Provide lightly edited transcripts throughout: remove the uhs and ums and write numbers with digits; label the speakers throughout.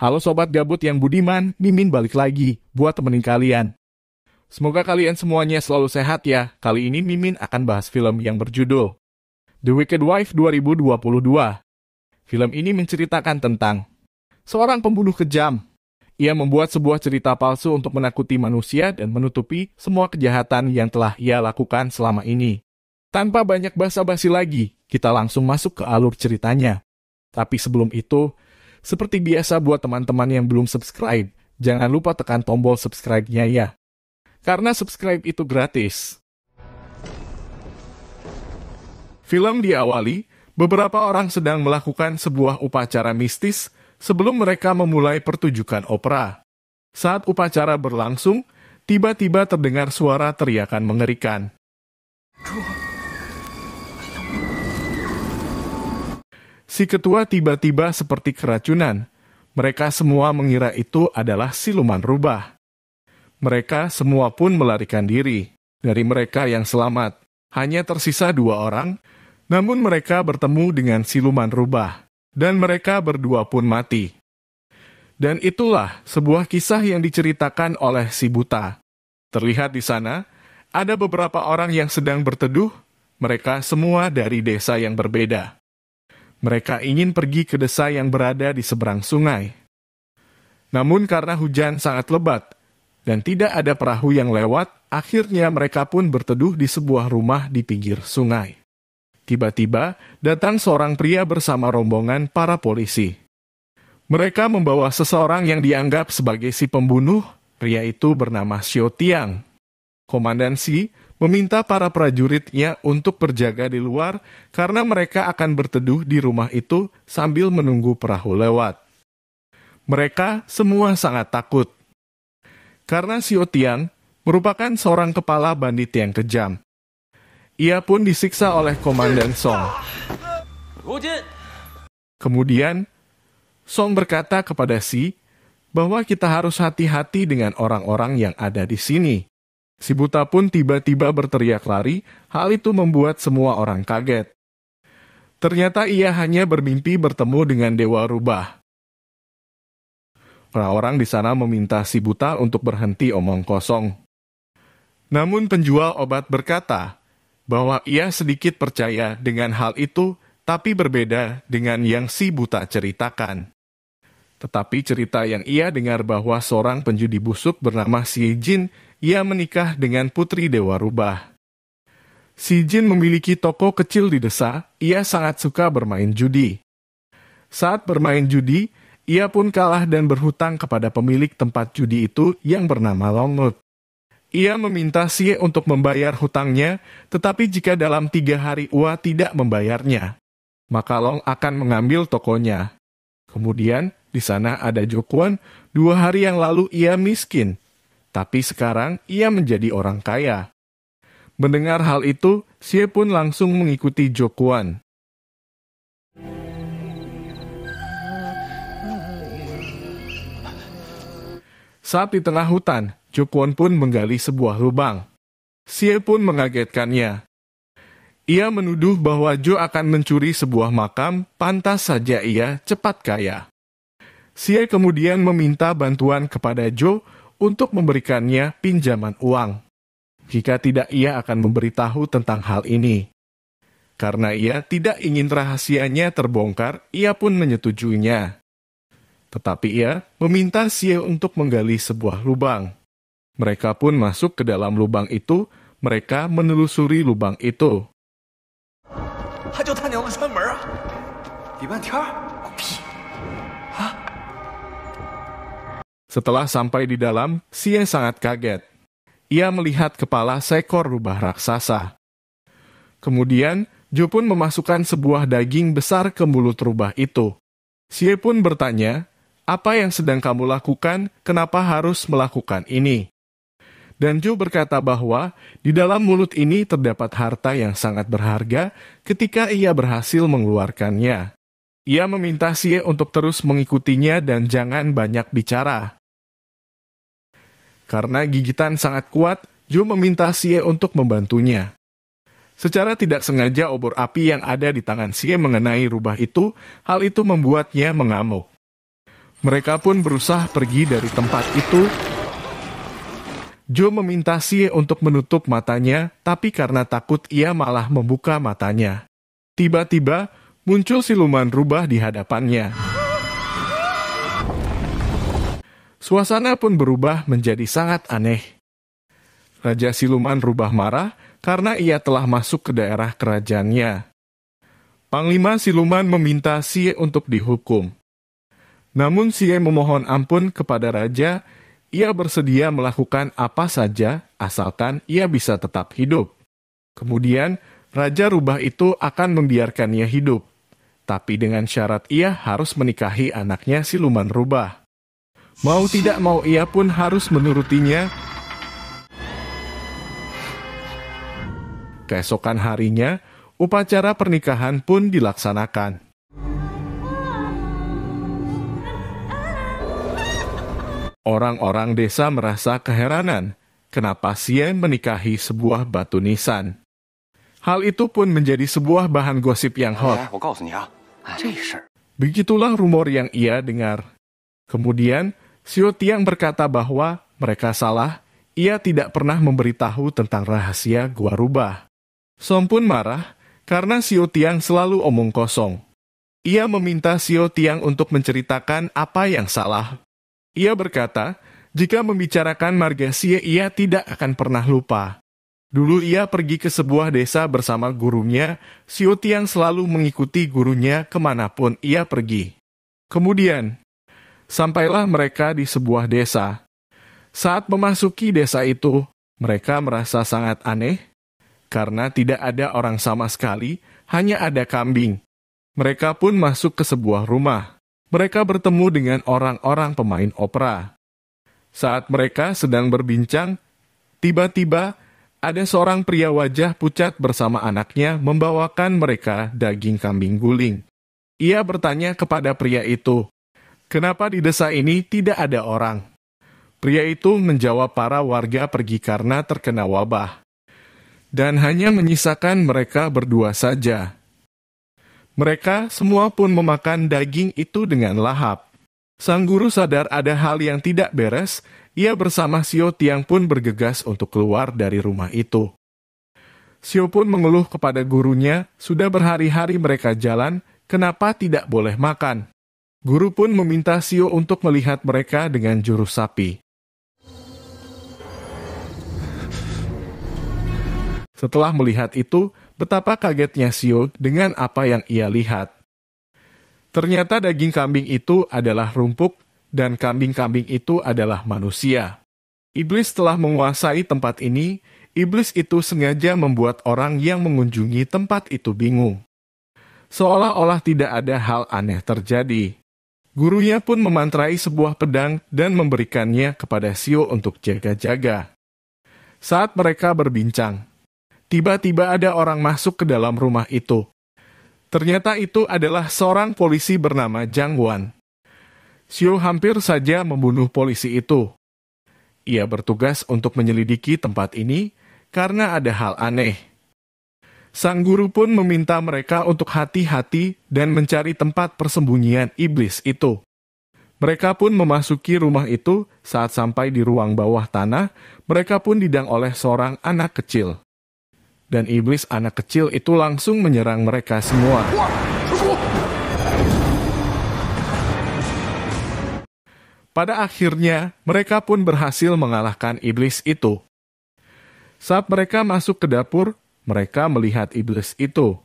Speaker 1: Halo sobat gabut yang budiman, Mimin balik lagi buat temenin kalian. Semoga kalian semuanya selalu sehat ya. Kali ini Mimin akan bahas film yang berjudul The Wicked Wife 2022. Film ini menceritakan tentang seorang pembunuh kejam. Ia membuat sebuah cerita palsu untuk menakuti manusia dan menutupi semua kejahatan yang telah ia lakukan selama ini. Tanpa banyak basa-basi lagi, kita langsung masuk ke alur ceritanya. Tapi sebelum itu, seperti biasa buat teman-teman yang belum subscribe, jangan lupa tekan tombol subscribe-nya ya. Karena subscribe itu gratis. Film diawali, beberapa orang sedang melakukan sebuah upacara mistis sebelum mereka memulai pertunjukan opera. Saat upacara berlangsung, tiba-tiba terdengar suara teriakan mengerikan. Si ketua tiba-tiba seperti keracunan. Mereka semua mengira itu adalah siluman rubah. Mereka semua pun melarikan diri. Dari mereka yang selamat, hanya tersisa 2 orang, namun mereka bertemu dengan siluman rubah, dan mereka berdua pun mati. Dan itulah sebuah kisah yang diceritakan oleh si buta. Terlihat di sana, ada beberapa orang yang sedang berteduh, mereka semua dari desa yang berbeda. Mereka ingin pergi ke desa yang berada di seberang sungai. Namun karena hujan sangat lebat dan tidak ada perahu yang lewat, akhirnya mereka pun berteduh di sebuah rumah di pinggir sungai. Tiba-tiba datang seorang pria bersama rombongan para polisi. Mereka membawa seseorang yang dianggap sebagai si pembunuh. Pria itu bernama Xiao Tiang. Komandan Xi meminta para prajuritnya untuk berjaga di luar karena mereka akan berteduh di rumah itu sambil menunggu perahu lewat. Mereka semua sangat takut. Karena Xiao Tiang merupakan seorang kepala bandit yang kejam. Ia pun disiksa oleh Komandan Song. Kemudian, Song berkata kepada Xi bahwa kita harus hati-hati dengan orang-orang yang ada di sini. Si buta pun tiba-tiba berteriak lari, hal itu membuat semua orang kaget. Ternyata ia hanya bermimpi bertemu dengan Dewa Rubah. Orang-orang di sana meminta si buta untuk berhenti omong kosong. Namun penjual obat berkata bahwa ia sedikit percaya dengan hal itu, tapi berbeda dengan yang si buta ceritakan. Tetapi cerita yang ia dengar bahwa seorang penjudi busuk bernama Si Jin, ia menikah dengan putri Dewa Rubah. Si Jin memiliki toko kecil di desa, ia sangat suka bermain judi. Saat bermain judi, ia pun kalah dan berhutang kepada pemilik tempat judi itu yang bernama Longnut. Ia meminta Xie untuk membayar hutangnya, tetapi jika dalam 3 hari Ua tidak membayarnya, maka Long akan mengambil tokonya. Kemudian, di sana ada Jokuan, 2 hari yang lalu ia miskin. Tapi sekarang ia menjadi orang kaya. Mendengar hal itu, Xie pun langsung mengikuti Jokuan. Saat di tengah hutan, Jokuan pun menggali sebuah lubang. Xie pun mengagetkannya. Ia menuduh bahwa Jo akan mencuri sebuah makam, pantas saja ia cepat kaya. Xie kemudian meminta bantuan kepada Jo untuk memberikannya pinjaman uang. Jika tidak, ia akan memberitahu tentang hal ini. Karena ia tidak ingin rahasianya terbongkar, ia pun menyetujuinya. Tetapi ia meminta Xie untuk menggali sebuah lubang. Mereka pun masuk ke dalam lubang itu, mereka menelusuri lubang itu. Setelah sampai di dalam, Xie sangat kaget. Ia melihat kepala seekor rubah raksasa. Kemudian, Jo pun memasukkan sebuah daging besar ke mulut rubah itu. Xie pun bertanya, "Apa yang sedang kamu lakukan? Kenapa harus melakukan ini?" Dan Jo berkata bahwa di dalam mulut ini terdapat harta yang sangat berharga ketika ia berhasil mengeluarkannya. Ia meminta Xie untuk terus mengikutinya dan jangan banyak bicara. Karena gigitan sangat kuat, Jo meminta Xie untuk membantunya. Secara tidak sengaja obor api yang ada di tangan Xie mengenai rubah itu, hal itu membuatnya mengamuk. Mereka pun berusaha pergi dari tempat itu. Joe meminta Sie untuk menutup matanya, tapi karena takut ia malah membuka matanya. Tiba-tiba muncul siluman rubah di hadapannya. Suasana pun berubah menjadi sangat aneh. Raja siluman rubah marah karena ia telah masuk ke daerah kerajaannya. Panglima siluman meminta Sie untuk dihukum. Namun Sie memohon ampun kepada raja. Ia bersedia melakukan apa saja asalkan ia bisa tetap hidup. Kemudian raja rubah itu akan membiarkannya hidup, tapi dengan syarat ia harus menikahi anaknya siluman rubah. Mau tidak mau ia pun harus menurutinya. Keesokan harinya, upacara pernikahan pun dilaksanakan. Orang-orang desa merasa keheranan, kenapa Sie menikahi sebuah batu nisan. Hal itu pun menjadi sebuah bahan gosip yang hot. Begitulah rumor yang ia dengar. Kemudian, Xiao Tiang berkata bahwa mereka salah, ia tidak pernah memberitahu tentang rahasia gua rubah. Song pun marah, karena Xiao Tiang selalu omong kosong. Ia meminta Xiao Tiang untuk menceritakan apa yang salah. Ia berkata, jika membicarakan marga Xie, ia tidak akan pernah lupa. Dulu ia pergi ke sebuah desa bersama gurunya, Xiao Tiang selalu mengikuti gurunya kemanapun ia pergi. Kemudian, sampailah mereka di sebuah desa. Saat memasuki desa itu, mereka merasa sangat aneh, karena tidak ada orang sama sekali, hanya ada kambing. Mereka pun masuk ke sebuah rumah. Mereka bertemu dengan orang-orang pemain opera. Saat mereka sedang berbincang, tiba-tiba ada seorang pria wajah pucat bersama anaknya membawakan mereka daging kambing guling. Ia bertanya kepada pria itu, "Kenapa di desa ini tidak ada orang?" Pria itu menjawab para warga pergi karena terkena wabah, dan hanya menyisakan mereka berdua saja. Mereka semua pun memakan daging itu dengan lahap. Sang guru sadar ada hal yang tidak beres, ia bersama Xiao Tiang pun bergegas untuk keluar dari rumah itu. Xiao pun mengeluh kepada gurunya, sudah berhari-hari mereka jalan, kenapa tidak boleh makan? Guru pun meminta Xiao untuk melihat mereka dengan jurus sapi. Setelah melihat itu, betapa kagetnya Xiao dengan apa yang ia lihat. Ternyata daging kambing itu adalah rumput, dan kambing-kambing itu adalah manusia. Iblis telah menguasai tempat ini. Iblis itu sengaja membuat orang yang mengunjungi tempat itu bingung. Seolah-olah tidak ada hal aneh terjadi. Gurunya pun memantrai sebuah pedang dan memberikannya kepada Xiao untuk jaga-jaga. Saat mereka berbincang, tiba-tiba ada orang masuk ke dalam rumah itu. Ternyata itu adalah seorang polisi bernama Zhang Wan. Xiao hampir saja membunuh polisi itu. Ia bertugas untuk menyelidiki tempat ini karena ada hal aneh. Sang guru pun meminta mereka untuk hati-hati dan mencari tempat persembunyian iblis itu. Mereka pun memasuki rumah itu. Saat sampai di ruang bawah tanah, mereka pun didang oleh seorang anak kecil. Dan iblis anak kecil itu langsung menyerang mereka semua. Pada akhirnya, mereka pun berhasil mengalahkan iblis itu. Saat mereka masuk ke dapur, mereka melihat iblis itu.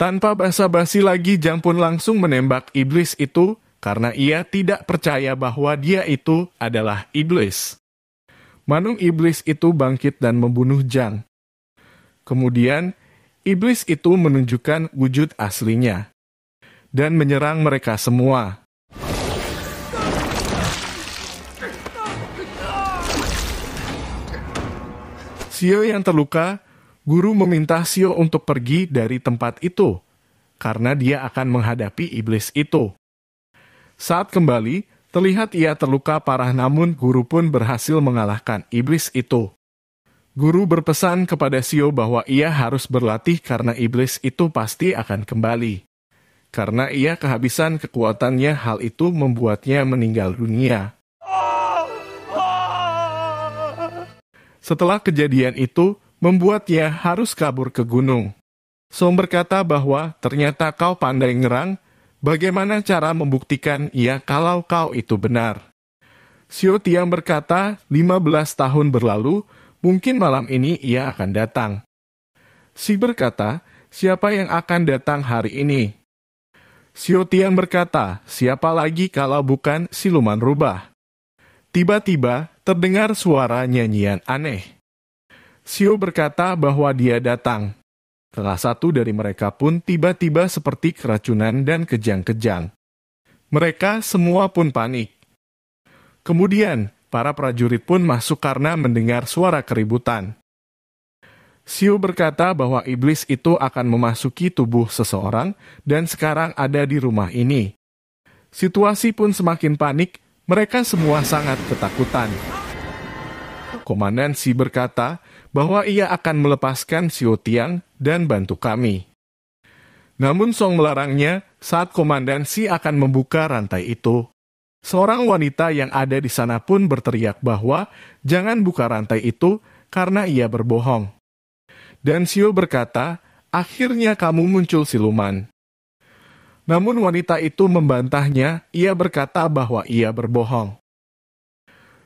Speaker 1: Tanpa basa-basi lagi, Zhang pun langsung menembak iblis itu karena ia tidak percaya bahwa dia itu adalah iblis. Manung iblis itu bangkit dan membunuh Zhang. Kemudian, iblis itu menunjukkan wujud aslinya dan menyerang mereka semua. Xiao yang terluka, guru meminta Xiao untuk pergi dari tempat itu, karena dia akan menghadapi iblis itu. Saat kembali, terlihat ia terluka parah namun guru pun berhasil mengalahkan iblis itu. Guru berpesan kepada Xiao bahwa ia harus berlatih karena iblis itu pasti akan kembali. Karena ia kehabisan kekuatannya, hal itu membuatnya meninggal dunia. Setelah kejadian itu, membuatnya harus kabur ke gunung. Song berkata bahwa ternyata kau pandai ngerang, bagaimana cara membuktikan ia kalau kau itu benar? Xiao Tiang berkata, 15 tahun berlalu, mungkin malam ini ia akan datang. Si berkata, siapa yang akan datang hari ini? Xiao Tiang berkata, siapa lagi kalau bukan siluman rubah? Tiba-tiba terdengar suara nyanyian aneh. Xiao berkata bahwa dia datang. Salah satu dari mereka pun tiba-tiba seperti keracunan dan kejang-kejang. Mereka semua pun panik. Kemudian, para prajurit pun masuk karena mendengar suara keributan. Xiao berkata bahwa iblis itu akan memasuki tubuh seseorang dan sekarang ada di rumah ini. Situasi pun semakin panik, mereka semua sangat ketakutan. Komandan Xi berkata bahwa ia akan melepaskan Xiao Tiang dan bantu kami. Namun Song melarangnya saat Komandan Xi akan membuka rantai itu. Seorang wanita yang ada di sana pun berteriak bahwa jangan buka rantai itu karena ia berbohong. Dan Xiao berkata, akhirnya kamu muncul siluman. Namun wanita itu membantahnya, ia berkata bahwa ia berbohong.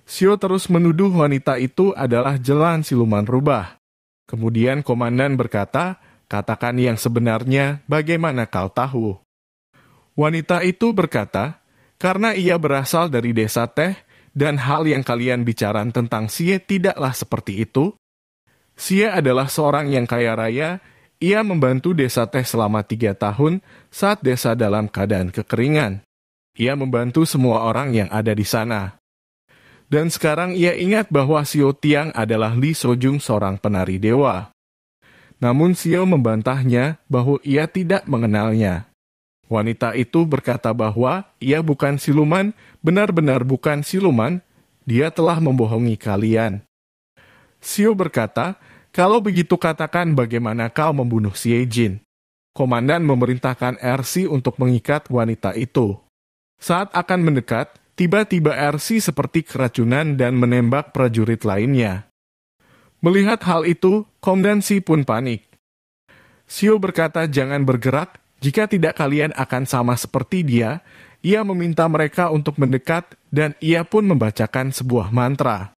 Speaker 1: Xiao terus menuduh wanita itu adalah jalan siluman rubah. Kemudian komandan berkata, katakan yang sebenarnya, bagaimana kau tahu? Wanita itu berkata, karena ia berasal dari desa Teh, dan hal yang kalian bicara tentang Xie tidaklah seperti itu. Xie adalah seorang yang kaya raya, ia membantu desa Teh selama 3 tahun saat desa dalam keadaan kekeringan. Ia membantu semua orang yang ada di sana. Dan sekarang ia ingat bahwa Xiao Tiang adalah Li Sojung seorang penari dewa. Namun Xiao membantahnya bahwa ia tidak mengenalnya. Wanita itu berkata bahwa ia bukan siluman, benar-benar bukan siluman, dia telah membohongi kalian. Xiao berkata, kalau begitu katakan bagaimana kau membunuh Xie Jin. Komandan memerintahkan RC untuk mengikat wanita itu. Saat akan mendekat, tiba-tiba RC seperti keracunan dan menembak prajurit lainnya. Melihat hal itu, Komandan Xi pun panik. Xiao berkata jangan bergerak, jika tidak kalian akan sama seperti dia. Ia meminta mereka untuk mendekat dan ia pun membacakan sebuah mantra.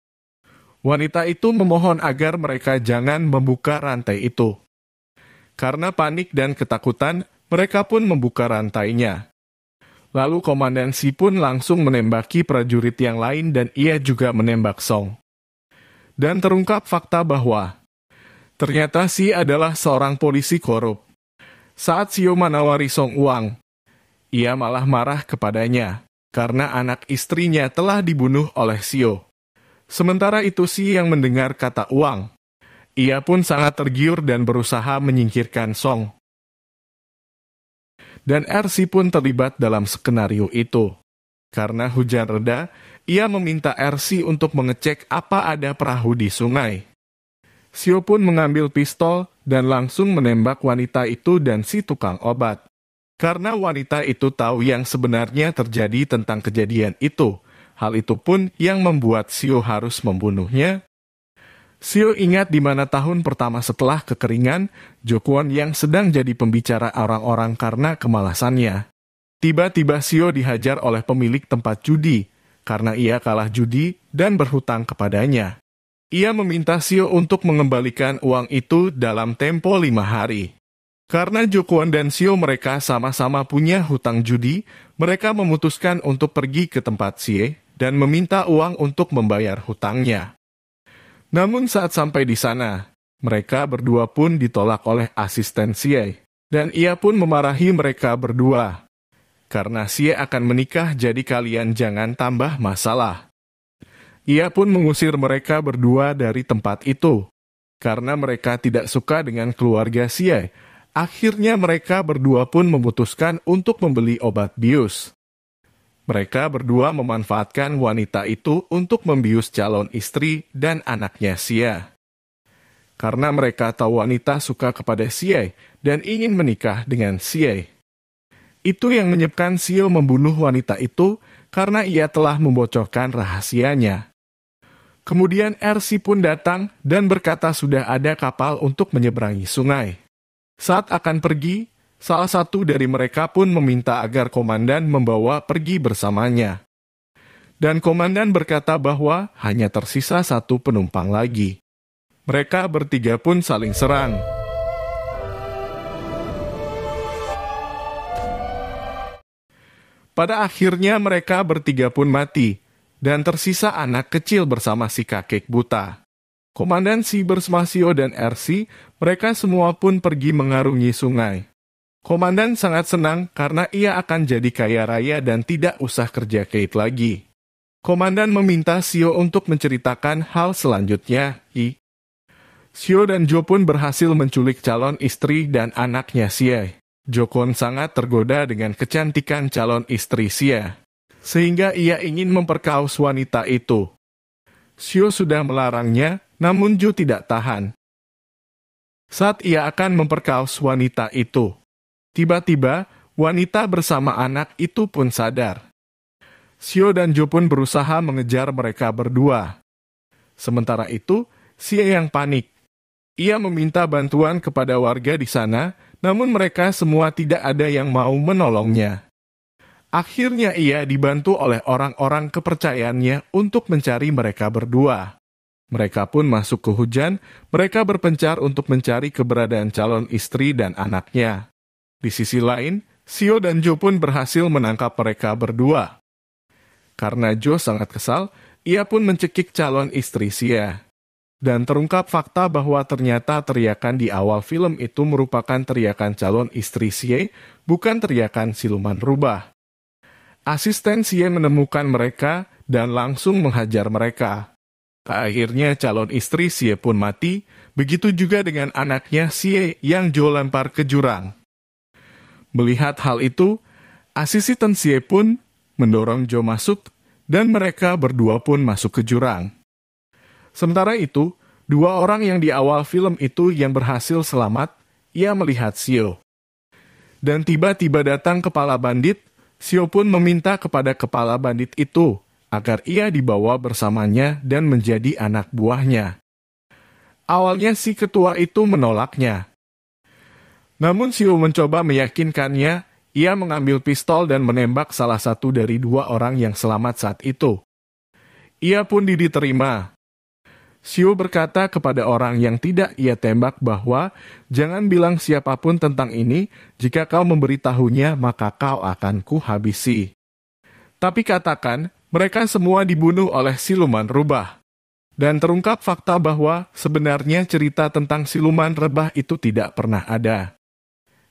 Speaker 1: Wanita itu memohon agar mereka jangan membuka rantai itu. Karena panik dan ketakutan, mereka pun membuka rantainya. Lalu Komandan Xi pun langsung menembaki prajurit yang lain dan ia juga menembak Song. Dan terungkap fakta bahwa ternyata Xi adalah seorang polisi korup. Saat Xiao menawari Song uang, ia malah marah kepadanya karena anak istrinya telah dibunuh oleh Xiao. Sementara itu Xi yang mendengar kata uang. Ia pun sangat tergiur dan berusaha menyingkirkan Song. Dan RC pun terlibat dalam skenario itu. Karena hujan reda, ia meminta RC untuk mengecek apa ada perahu di sungai. Xiao pun mengambil pistol dan langsung menembak wanita itu dan si tukang obat. Karena wanita itu tahu yang sebenarnya terjadi tentang kejadian itu. Hal itu pun yang membuat Xiao harus membunuhnya. Xiao ingat di mana tahun pertama setelah kekeringan, Jokwon yang sedang jadi pembicara orang-orang karena kemalasannya. Tiba-tiba Xiao dihajar oleh pemilik tempat judi, karena ia kalah judi dan berhutang kepadanya. Ia meminta Xiao untuk mengembalikan uang itu dalam tempo 5 hari. Karena Jokwon dan Xiao mereka sama-sama punya hutang judi, mereka memutuskan untuk pergi ke tempat Xie dan meminta uang untuk membayar hutangnya. Namun saat sampai di sana, mereka berdua pun ditolak oleh asisten Xie, dan ia pun memarahi mereka berdua. Karena Xie akan menikah jadi kalian jangan tambah masalah. Ia pun mengusir mereka berdua dari tempat itu. Karena mereka tidak suka dengan keluarga Xie, akhirnya mereka berdua pun memutuskan untuk membeli obat bius. Mereka berdua memanfaatkan wanita itu untuk membius calon istri dan anaknya Xie. Karena mereka tahu wanita suka kepada Xie dan ingin menikah dengan Xie. Itu yang menyebabkan Sio membunuh wanita itu karena ia telah membocorkan rahasianya. Kemudian Ersi pun datang dan berkata sudah ada kapal untuk menyeberangi sungai. Saat akan pergi, salah satu dari mereka pun meminta agar komandan membawa pergi bersamanya. Dan komandan berkata bahwa hanya tersisa satu penumpang lagi. Mereka bertiga pun saling serang. Pada akhirnya mereka bertiga pun mati, dan tersisa anak kecil bersama si kakek buta. Komandan Si bersama Sio dan Ersi, mereka semua pun pergi mengarungi sungai. Komandan sangat senang karena ia akan jadi kaya raya dan tidak usah kerja kait lagi. Komandan meminta Sio untuk menceritakan hal selanjutnya. Sio dan Jo pun berhasil menculik calon istri dan anaknya Sie. Jokon sangat tergoda dengan kecantikan calon istri Sia, sehingga ia ingin memperkaos wanita itu. Sio sudah melarangnya, namun Jo tidak tahan. Saat ia akan memperkaos wanita itu, tiba-tiba wanita bersama anak itu pun sadar. Sio dan Jo pun berusaha mengejar mereka berdua. Sementara itu, Sia yang panik. Ia meminta bantuan kepada warga di sana, namun mereka semua tidak ada yang mau menolongnya. Akhirnya ia dibantu oleh orang-orang kepercayaannya untuk mencari mereka berdua. Mereka pun masuk ke hujan, mereka berpencar untuk mencari keberadaan calon istri dan anaknya. Di sisi lain, Sio dan Jo pun berhasil menangkap mereka berdua. Karena Jo sangat kesal, ia pun mencekik calon istri Sia. Dan terungkap fakta bahwa ternyata teriakan di awal film itu merupakan teriakan calon istri Sie, bukan teriakan siluman rubah. Asisten Sie menemukan mereka dan langsung menghajar mereka. Akhirnya calon istri Sie pun mati, begitu juga dengan anaknya Sie yang Jo lempar ke jurang. Melihat hal itu, asisten Sie pun mendorong Jo masuk dan mereka berdua pun masuk ke jurang. Sementara itu, dua orang yang di awal film itu yang berhasil selamat, ia melihat Sio. Dan tiba-tiba datang kepala bandit, Sio pun meminta kepada kepala bandit itu agar ia dibawa bersamanya dan menjadi anak buahnya. Awalnya si ketua itu menolaknya. Namun Sio mencoba meyakinkannya, ia mengambil pistol dan menembak salah satu dari dua orang yang selamat saat itu. Ia pun diterima. Sio berkata kepada orang yang tidak ia tembak bahwa jangan bilang siapapun tentang ini, jika kau memberitahunya maka kau akan kuhabisi. Tapi katakan, mereka semua dibunuh oleh siluman rubah. Dan terungkap fakta bahwa sebenarnya cerita tentang siluman rubah itu tidak pernah ada.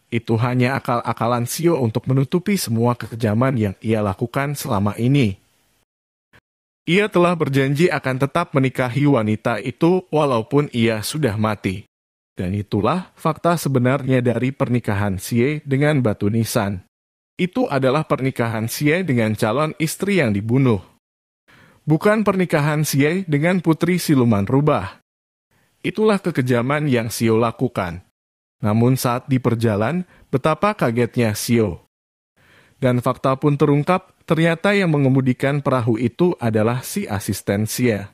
Speaker 1: Itu hanya akal-akalan Sio untuk menutupi semua kekejaman yang ia lakukan selama ini. Ia telah berjanji akan tetap menikahi wanita itu walaupun ia sudah mati. Dan itulah fakta sebenarnya dari pernikahan Sie dengan batu nisan. Itu adalah pernikahan Sie dengan calon istri yang dibunuh. Bukan pernikahan Sie dengan putri siluman rubah. Itulah kekejaman yang Sio lakukan. Namun saat di perjalanan, betapa kagetnya Sio. Dan fakta pun terungkap, ternyata yang mengemudikan perahu itu adalah si asisten Sia.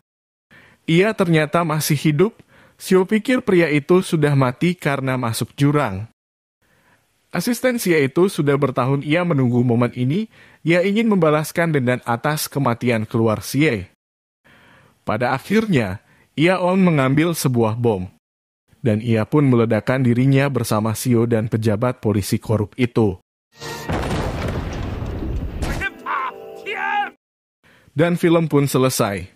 Speaker 1: Ia ternyata masih hidup. Sio pikir pria itu sudah mati karena masuk jurang. Asisten Sia itu sudah bertahun ia menunggu momen ini, ia ingin membalaskan dendam atas kematian keluar Sia. Pada akhirnya, ia mengambil sebuah bom. Dan ia pun meledakkan dirinya bersama Sio dan pejabat polisi korup itu. Dan film pun selesai.